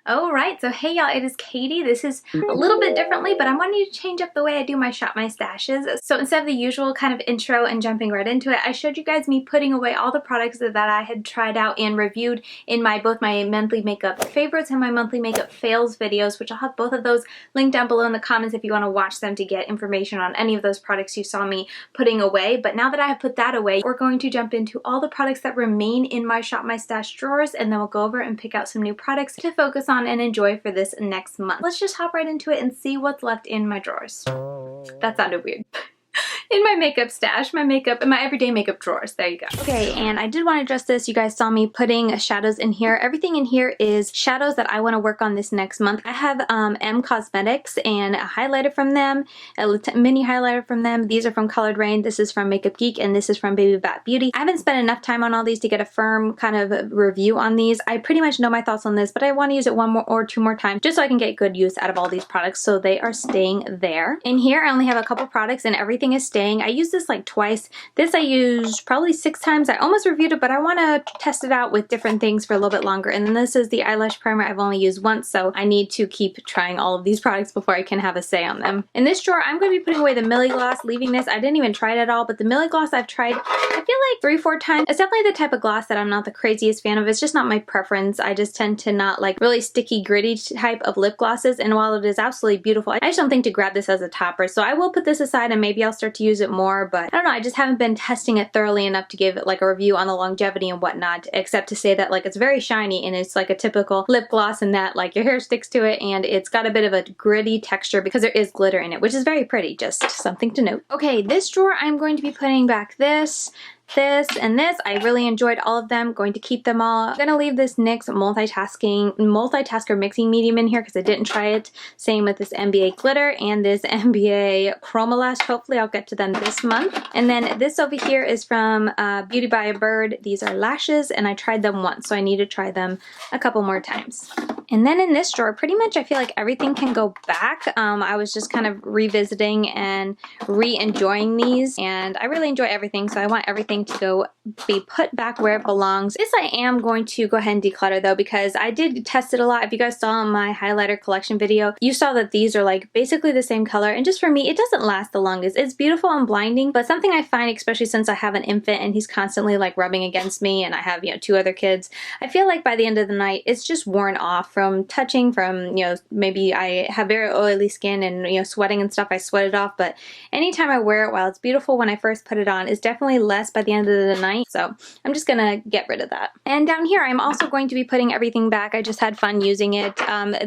Alright, so hey y'all, it is Katie. This is a little bit differently, but I'm wanting to change up the way I do my Shop My Stashes. So instead of the usual kind of intro and jumping right into it, I showed you guys me putting away all the products that I had tried out and reviewed in both my monthly makeup favorites and my monthly makeup fails videos, which I'll have both of those linked down below in the comments if you want to watch them to get information on any of those products you saw me putting away. But now that I have put that away, we're going to jump into all the products that remain in my Shop My Stash drawers, and then we'll go over and pick out some new products to focus on and enjoy for this next month. Let's just hop right into it and see what's left in my drawers. That sounded weird. In my makeup stash, my everyday makeup drawers. There you go. Okay, and I did want to address this. You guys saw me putting shadows in here. Everything in here is shadows that I want to work on this next month. I have M Cosmetics and a highlighter from them, a mini highlighter from them. These are from Colored Rain. This is from Makeup Geek, and this is from Baby Bat Beauty. I haven't spent enough time on all these to get a firm kind of review on these. I pretty much know my thoughts on this, but I want to use it one more or two more times just so I can get good use out of all these products. So they are staying there. In here, I only have a couple products, and everything is staying. I used this like twice. This I used probably 6 times. I almost reviewed it, but I want to test it out with different things for a little bit longer. And then this is the eyelash primer I've only used once, so I need to keep trying all of these products before I can have a say on them. In this drawer, I'm going to be putting away the Millie Gloss, leaving this. I didn't even try it at all, but the Millie Gloss I've tried, I feel like 3-4 times. It's definitely the type of gloss that I'm not the craziest fan of. It's just not my preference. I just tend to not like really sticky, gritty type of lip glosses, and while it is absolutely beautiful, I just don't think to grab this as a topper. So I will put this aside and maybe I'll start to use it more, but I don't know, I just haven't been testing it thoroughly enough to give it like a review on the longevity and whatnot, except to say that like it's very shiny and it's like a typical lip gloss in that like your hair sticks to it and it's got a bit of a gritty texture because there is glitter in it, which is very pretty, just something to note. Okay, this drawer I'm going to be putting back this, and this. I really enjoyed all of them. Going to keep them all. I'm gonna leave this NYX multitasker mixing medium in here because I didn't try it. Same with this NBA glitter and this NBA Chroma Lash. Hopefully I'll get to them this month. And then this over here is from Beauty by a Bird. These are lashes, and I tried them once, so I need to try them a couple more times. And then in this drawer, pretty much I feel like everything can go back. I was just kind of revisiting and re-enjoying these, and I really enjoy everything, so I want everything to be put back where it belongs. This I am going to go ahead and declutter though, because I did test it a lot. If you guys saw my highlighter collection video, you saw that these are like basically the same color, and just for me, it doesn't last the longest. It's beautiful and blinding, but something I find, especially since I have an infant and he's constantly like rubbing against me, and I have, you know, 2 other kids, I feel like by the end of the night, it's just worn off from touching, from, you know, maybe I have very oily skin and, you know, sweating and stuff, I sweat it off, but anytime I wear it, while it's beautiful when I first put it on, it's definitely less by the end of the night, so I'm just gonna get rid of that. And down here, I'm also going to be putting everything back. I just had fun using it.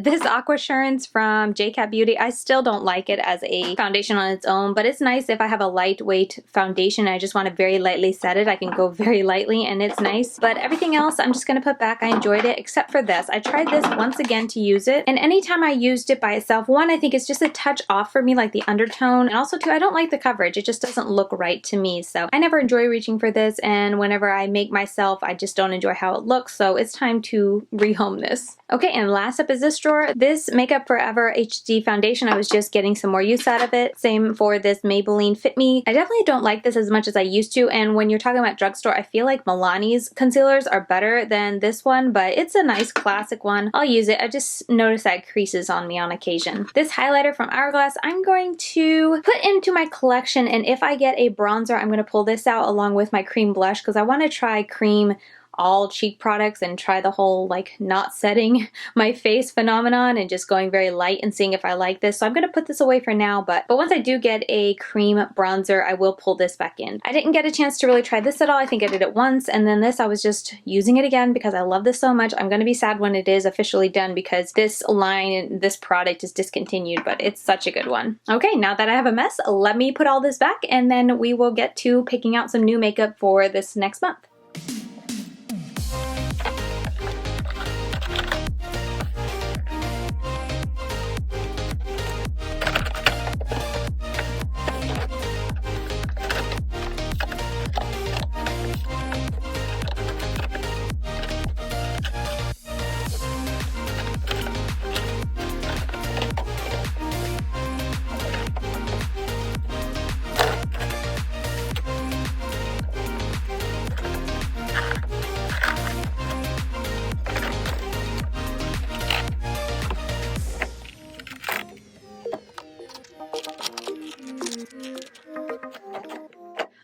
This Aqua Assurance from JKissa Beauty, I still don't like it as a foundation on its own, but it's nice if I have a lightweight foundation and I just want to very lightly set it. I can go very lightly and it's nice, but everything else I'm just gonna put back. I enjoyed it, except for this. I tried this once again to use it, and anytime I used it by itself, one, I think it's just a touch off for me, like the undertone, and also two, I don't like the coverage. It just doesn't look right to me, so I never enjoy reaching for this, and whenever I make myself, I just don't enjoy how it looks, so it's time to rehome this. Okay, and last up is this drawer. This Makeup Forever HD foundation, I was just getting some more use out of it. Same for this Maybelline Fit Me. I definitely don't like this as much as I used to, and when you're talking about drugstore, I feel like Milani's concealers are better than this one, but it's a nice classic one. I'll use it. I just noticed that it creases on me on occasion. This highlighter from Hourglass, I'm going to put into my collection, and if I get a bronzer, I'm going to pull this out along with my cream blush because I want to try cream all cheek products and try the whole like not setting my face phenomenon and just going very light and seeing if I like this. So I'm going to put this away for now, but once I do get a cream bronzer, I will pull this back in. I didn't get a chance to really try this at all. I think I did it once, and then this I was just using it again because I love this so much. I'm going to be sad when it is officially done because this line, this product is discontinued, but it's such a good one. Okay, now that I have a mess, let me put all this back and then we will get to picking out some new makeup for this next month.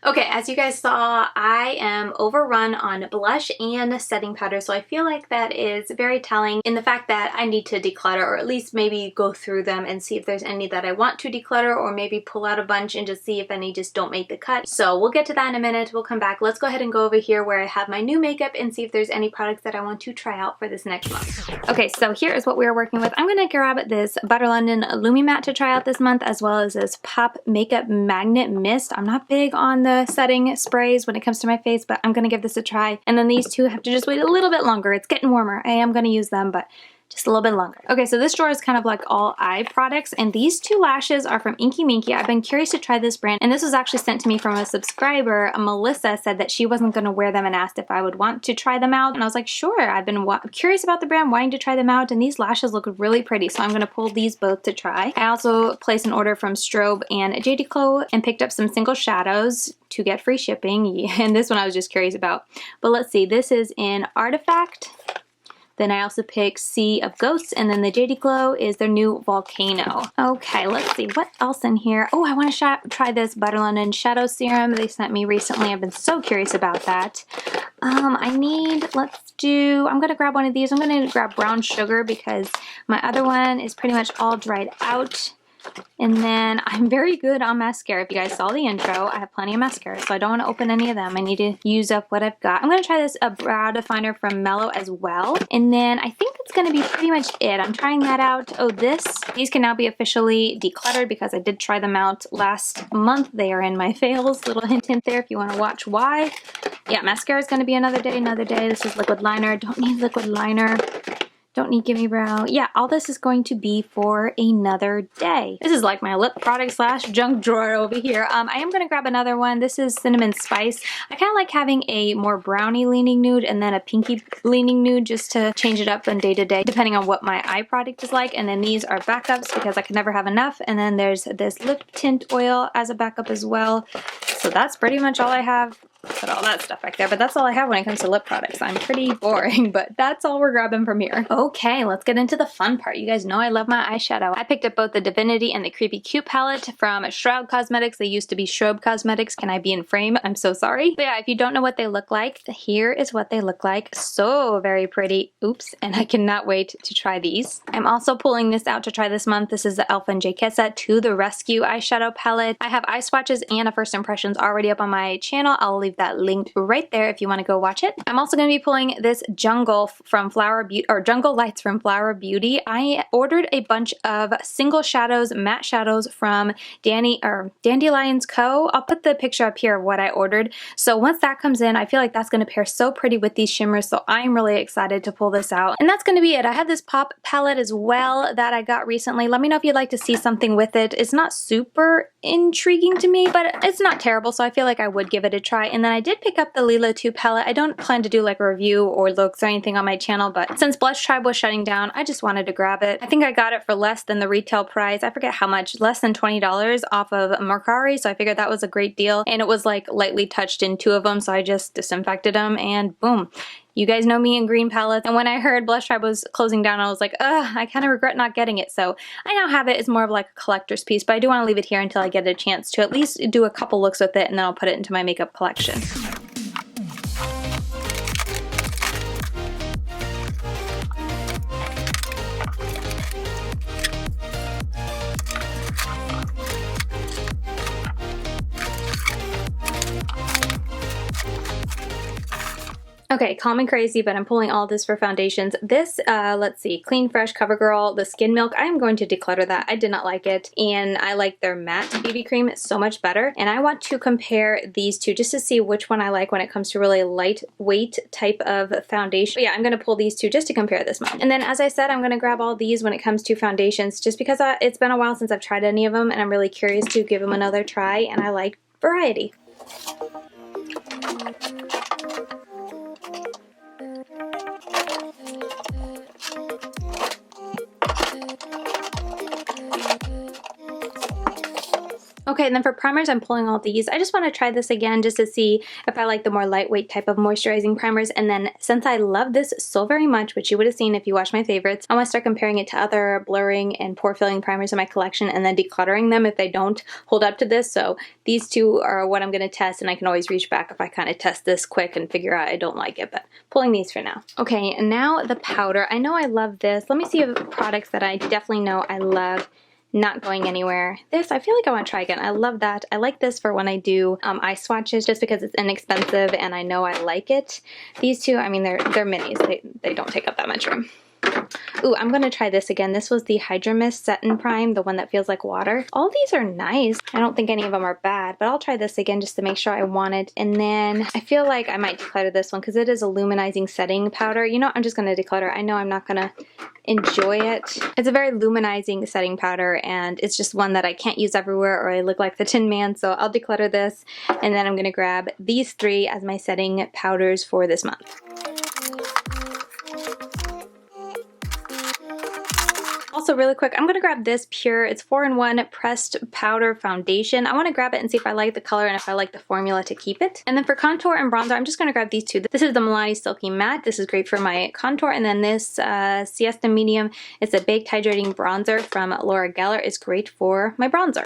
Okay, as you guys saw, I am overrun on blush and setting powder, so I feel like that is very telling in the fact that I need to declutter, or at least maybe go through them and see if there's any that I want to declutter, or maybe pull out a bunch and just see if any just don't make the cut. So we'll get to that in a minute. We'll come back. Let's go ahead and go over here where I have my new makeup and see if there's any products that I want to try out for this next month. Okay, so here is what we are working with. I'm going to grab this Butter London Lumi Matte to try out this month, as well as this Pop Makeup Magnet Mist. I'm not big on the setting sprays when it comes to my face, but I'm gonna give this a try. And then these two have to just wait a little bit longer. It's getting warmer. I am gonna use them, but just a little bit longer. Okay, so this drawer is kind of like all eye products, and these two lashes are from Inky Minky. I've been curious to try this brand, and this was actually sent to me from a subscriber. Melissa said that she wasn't going to wear them and asked if I would want to try them out, and I was like, sure. I've been curious about the brand, wanting to try them out, and these lashes look really pretty, so I'm going to pull these both to try. I also placed an order from Strobe and JKissa and picked up some single shadows to get free shipping, and this one I was just curious about. But let's see, this is in Artifact. Then I also picked Sea of Ghosts, and then the JKissa is their new Volcano. Okay, let's see what else in here. Oh, I want to try this Butter London Shadow Serum they sent me recently. I've been so curious about that. I'm gonna grab one of these. I'm gonna grab Brown Sugar because my other one is pretty much all dried out. And then I'm very good on mascara. If you guys saw the intro, I have plenty of mascara, so I don't want to open any of them. I need to use up what I've got. I'm going to try this brow definer from Mellow as well. And then I think that's going to be pretty much it. I'm trying that out. Oh, these can now be officially decluttered because I did try them out last month. They are in my fails. Little hint there if you want to watch why. Yeah, mascara is going to be another day, another day. This is liquid liner. Don't need liquid liner. Don't need Gimme Brow. Yeah, all this is going to be for another day. This is like my lip product slash junk drawer over here. I am going to grab another one. This is Cinnamon Spice. I kind of like having a more brownie leaning nude and then a pinky leaning nude just to change it up from day to day depending on what my eye product is like. And then these are backups because I can never have enough. And then there's this lip tint oil as a backup as well. So that's pretty much all I have. Put all that stuff back there, but that's all I have when it comes to lip products. I'm pretty boring, but that's all we're grabbing from here. Okay, let's get into the fun part. You guys know I love my eyeshadow. I picked up both the Divinity and the Creepy Cute palette from Shroud Cosmetics. They used to be Strobe Cosmetics. Can I be in frame? I'm so sorry. But yeah, if you don't know what they look like, here is what they look like. So very pretty. Oops, and I cannot wait to try these. I'm also pulling this out to try this month. This is the e.l.f. and JKissa To The Rescue eyeshadow palette. I have eye swatches and a first impressions already up on my channel. I'll leave that linked right there if you want to go watch it. I'm also going to be pulling this Jungle from Flower Beauty, or Jungle Lights from Flower Beauty. I ordered a bunch of single shadows, matte shadows from Dandelions Co. I'll put the picture up here of what I ordered. So once that comes in, I feel like that's going to pair so pretty with these shimmers. So I'm really excited to pull this out. And that's going to be it. I have this pop palette as well that I got recently. Let me know if you'd like to see something with it. It's not super intriguing to me, but it's not terrible. So I feel like I would give it a try. And then I did pick up the Lila 2 palette. I don't plan to do like a review or looks or anything on my channel, but since Blush Tribe was shutting down, I just wanted to grab it. I think I got it for less than the retail price. I forget how much, less than $20 off of Mercari, so I figured that was a great deal. And it was like lightly touched in 2 of them, so I just disinfected them and boom. You guys know me in green palettes, and when I heard Blush Tribe was closing down, I was like, ugh, I kind of regret not getting it. So I now have it. It's more of like a collector's piece, but I do want to leave it here until I get a chance to at least do a couple looks with it, and then I'll put it into my makeup collection. Okay, call me crazy, but I'm pulling all this for foundations. This, let's see, Clean Fresh CoverGirl, the Skin Milk, I'm going to declutter that. I did not like it, and I like their matte BB cream so much better. And I want to compare these two just to see which one I like when it comes to really lightweight type of foundation. But yeah, I'm going to pull these two just to compare this month. And then, as I said, I'm going to grab all these when it comes to foundations just because it's been a while since I've tried any of them, and I'm really curious to give them another try, and I like variety. Okay, and then for primers, I'm pulling all these. I just want to try this again just to see if I like the more lightweight type of moisturizing primers. And then since I love this so very much, which you would have seen if you watched my favorites, I want to start comparing it to other blurring and pore filling primers in my collection and then decluttering them if they don't hold up to this. So these two are what I'm going to test, and I can always reach back if I kind of test this quick and figure out I don't like it, but pulling these for now. Okay, and now the powder. I know I love this. Let me see products that I definitely know I love. Not going anywhere. This, I feel like I want to try again. I love that. I like this for when I do eye swatches just because it's inexpensive and I know I like it. These two, I mean, they're minis. They don't take up that much room. Ooh, I'm going to try this again. This was the Hydra Mist Set and Prime, the one that feels like water. All these are nice. I don't think any of them are bad, but I'll try this again just to make sure I want it. And then I feel like I might declutter this one because it is a luminizing setting powder. You know, I'm just going to declutter. I know I'm not going to enjoy it. It's a very luminizing setting powder, and it's just one that I can't use everywhere or I look like the Tin Man, so I'll declutter this. And then I'm going to grab these three as my setting powders for this month. Also, really quick, I'm going to grab this Pure. It's 4-in-1 pressed powder foundation. I want to grab it and see if I like the color and if I like the formula to keep it. And then for contour and bronzer, I'm just going to grab these two. This is the Milani Silky Matte. This is great for my contour. And then this Siesta Medium. It's a baked hydrating bronzer from Laura Geller. It's great for my bronzer.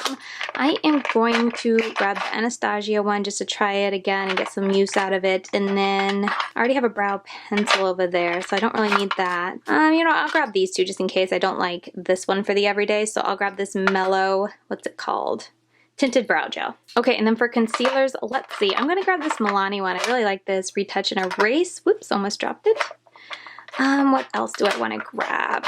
I am going to grab the Anastasia one just to try it again and get some use out of it. And then I already have a brow pencil over there, so I don't really need that. You know, I'll grab these two just in case I don't like this one for the everyday, so I'll grab this Mellow, what's it called? Tinted Brow Gel. Okay, and then for concealers, let's see. I'm gonna grab this Milani one. I really like this Retouch and Erase. Whoops, almost dropped it. What else do I want to grab?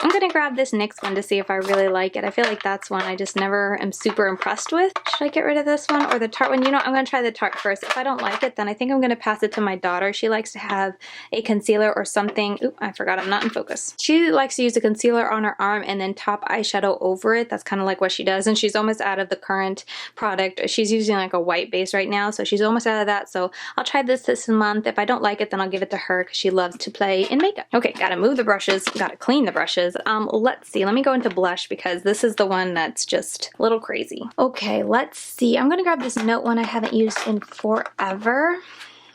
I'm going to grab this NYX one to see if I really like it. I feel like that's one I just never am super impressed with. Should I get rid of this one or the Tarte one? You know, I'm going to try the Tarte first. If I don't like it, then I think I'm going to pass it to my daughter. She likes to have a concealer or something. Oop, I forgot I'm not in focus. She likes to use a concealer on her arm and then top eyeshadow over it. That's kind of like what she does. And she's almost out of the current product. She's using like a white base right now, so she's almost out of that. So I'll try this month. If I don't like it, then I'll give it to her because she loves to play in makeup. Okay, gotta move the brushes, gotta clean the brushes. Let's see, let me go into blush because this is the one that's just a little crazy. Okay, let's see. I'm gonna grab this Note one I haven't used in forever.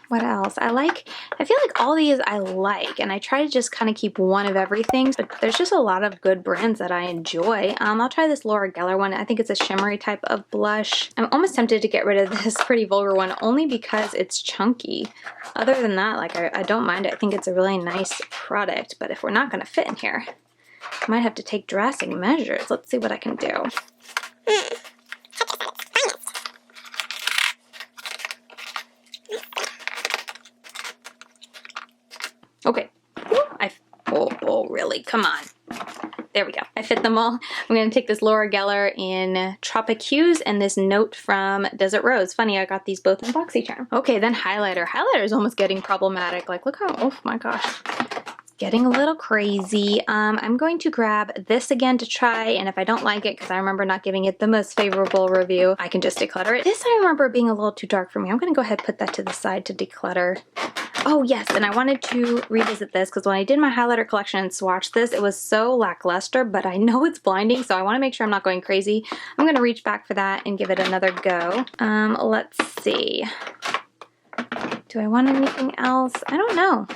What else? I feel like all these I like, and I try to just kind of keep one of everything, but there's just a lot of good brands that I enjoy. I'll try this Laura Geller one. I think it's a shimmery type of blush. I'm almost tempted to get rid of this Pretty Vulgar one only because it's chunky. Other than that, like I don't mind it. I think it's a really nice product, but if we're not gonna fit in here, I might have to take drastic measures. Let's see what I can do. Okay. Oh, really? Come on. There we go. I fit them all. I'm going to take this Laura Geller in Tropic Hues and this Note from Desert Rose. Funny, I got these both in BoxyCharm. Okay, then highlighter. Highlighter is almost getting problematic. Like, look how, oh my gosh. Getting a little crazy. I'm going to grab this again to try, and if I don't like it, because I remember not giving it the most favorable review, I can just declutter it. This I remember being a little too dark for me. I'm going to go ahead and put that to the side to declutter. Oh yes, and I wanted to revisit this because when I did my highlighter collection and swatched this, it was so lackluster, but I know it's blinding, so I want to make sure I'm not going crazy. I'm going to reach back for that and give it another go. Let's see. Do I want anything else? I don't know.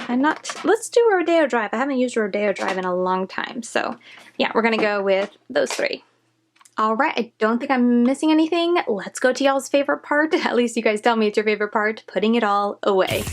Let's do Rodeo Drive. I haven't used Rodeo Drive in a long time. So yeah, we're going to go with those three. All right, I don't think I'm missing anything. Let's go to y'all's favorite part. At least you guys tell me it's your favorite part, putting it all away.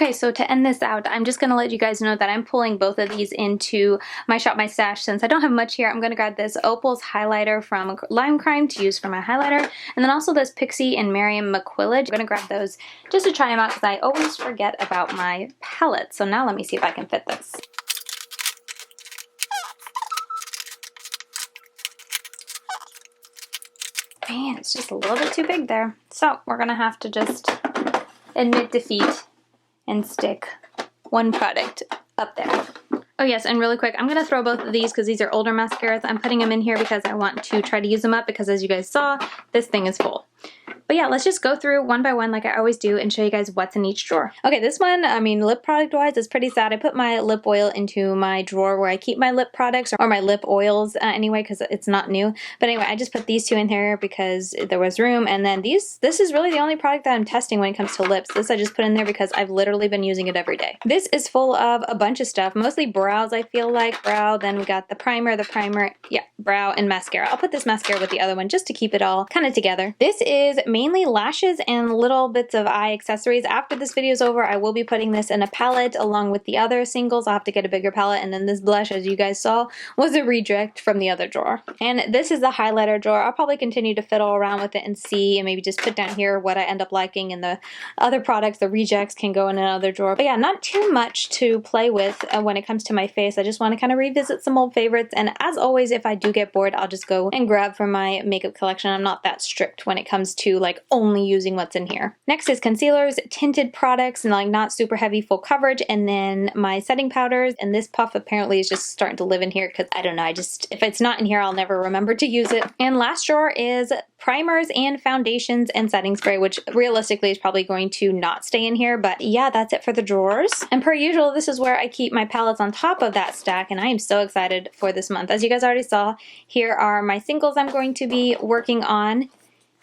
Okay, so to end this out, I'm just going to let you guys know that I'm pulling both of these into my Shop My Stash. Since I don't have much here, I'm going to grab this Opal's highlighter from Lime Crime to use for my highlighter, and then also this Pixie and Miriam McQuillage. I'm going to grab those just to try them out because I always forget about my palette. So now let me see if I can fit this. Man, it's just a little bit too big there. So we're going to have to just admit defeat and stick one product up there. Oh yes, and really quick, I'm going to throw both of these because these are older mascaras. I'm putting them in here because I want to try to use them up because as you guys saw, this thing is full. But yeah, let's just go through one by one like I always do and show you guys what's in each drawer. Okay, this one, I mean, lip product wise, is pretty sad. I put my lip oil into my drawer where I keep my lip products or my lip oils anyway because it's not new. But anyway, I just put these two in here because there was room. And then this is really the only product that I'm testing when it comes to lips. This I just put in there because I've literally been using it every day. This is full of a bunch of stuff, mostly brows, I feel like. Brow, then we got the primer, yeah, brow and mascara. I'll put this mascara with the other one just to keep it all kind of together. This is mainly lashes and little bits of eye accessories. After this video is over, I will be putting this in a palette along with the other singles. I'll have to get a bigger palette, and then this blush, as you guys saw, was a reject from the other drawer. And this is the highlighter drawer. I'll probably continue to fiddle around with it and see, and maybe just put down here what I end up liking, and the other products, the rejects, can go in another drawer. But yeah, not too much to play with when it comes to my face. I just want to kind of revisit some old favorites, and as always, if I do get bored, I'll just go and grab from my makeup collection. I'm not that strict when it comes to like only using what's in here. Next is concealers, tinted products, and like not super heavy full coverage, and then my setting powders, and this puff apparently is just starting to live in here because I don't know, if it's not in here, I'll never remember to use it. And last drawer is primers and foundations and setting spray, which realistically is probably going to not stay in here, but yeah, that's it for the drawers. And per usual, this is where I keep my palettes on top of that stack, and I am so excited for this month. As you guys already saw, here are my singles I'm going to be working on.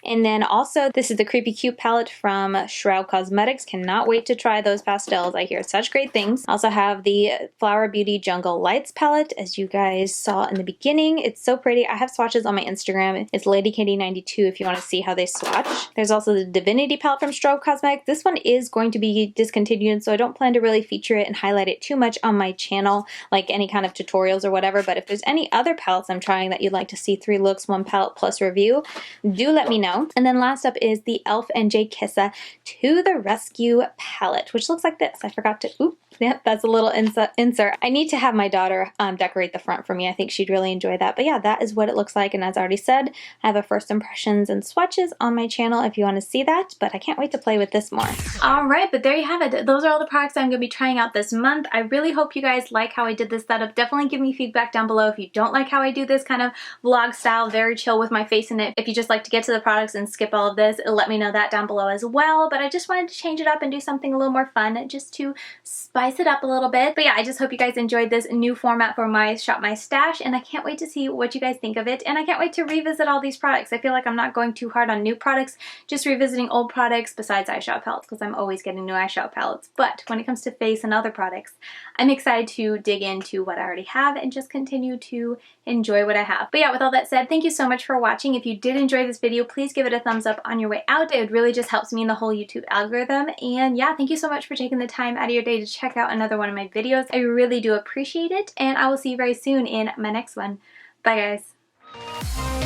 And then also, this is the Creepy Cute palette from Shroud Cosmetics. Cannot wait to try those pastels. I hear such great things. Also have the Flower Beauty Jungle Lights palette, as you guys saw in the beginning. It's so pretty. I have swatches on my Instagram. It's LadyKatie92 if you want to see how they swatch. There's also the Divinity palette from Shroud Cosmetics. This one is going to be discontinued, so I don't plan to really feature it and highlight it too much on my channel, like any kind of tutorials or whatever. But if there's any other palettes I'm trying that you'd like to see 3 looks, 1 palette plus review, do let me know. And then last up is the e.l.f. and JKissa To the Rescue palette, which looks like this. I forgot to, oops, yep, that's a little insert. I need to have my daughter decorate the front for me. I think she'd really enjoy that. But yeah, that is what it looks like. And as I already said, I have a first impressions and swatches on my channel if you want to see that. But I can't wait to play with this more. All right, but there you have it. Those are all the products I'm going to be trying out this month. I really hope you guys like how I did this setup. Definitely give me feedback down below if you don't like how I do this kind of vlog style, very chill with my face in it. If you just like to get to the products and skip all of this, let me know that down below as well. But I just wanted to change it up and do something a little more fun just to spice it up a little bit. But yeah, I just hope you guys enjoyed this new format for my Shop My Stash, and I can't wait to see what you guys think of it, and I can't wait to revisit all these products. I feel like I'm not going too hard on new products, just revisiting old products besides eyeshadow palettes, because I'm always getting new eyeshadow palettes. But when it comes to face and other products, I'm excited to dig into what I already have and just continue to enjoy what I have. But yeah, with all that said, thank you so much for watching. If you did enjoy this video, please give it a thumbs up on your way out. It really just helps me in the whole YouTube algorithm. And yeah, thank you so much for taking the time out of your day to check out another one of my videos. I really do appreciate it, and I will see you very soon in my next one. Bye guys.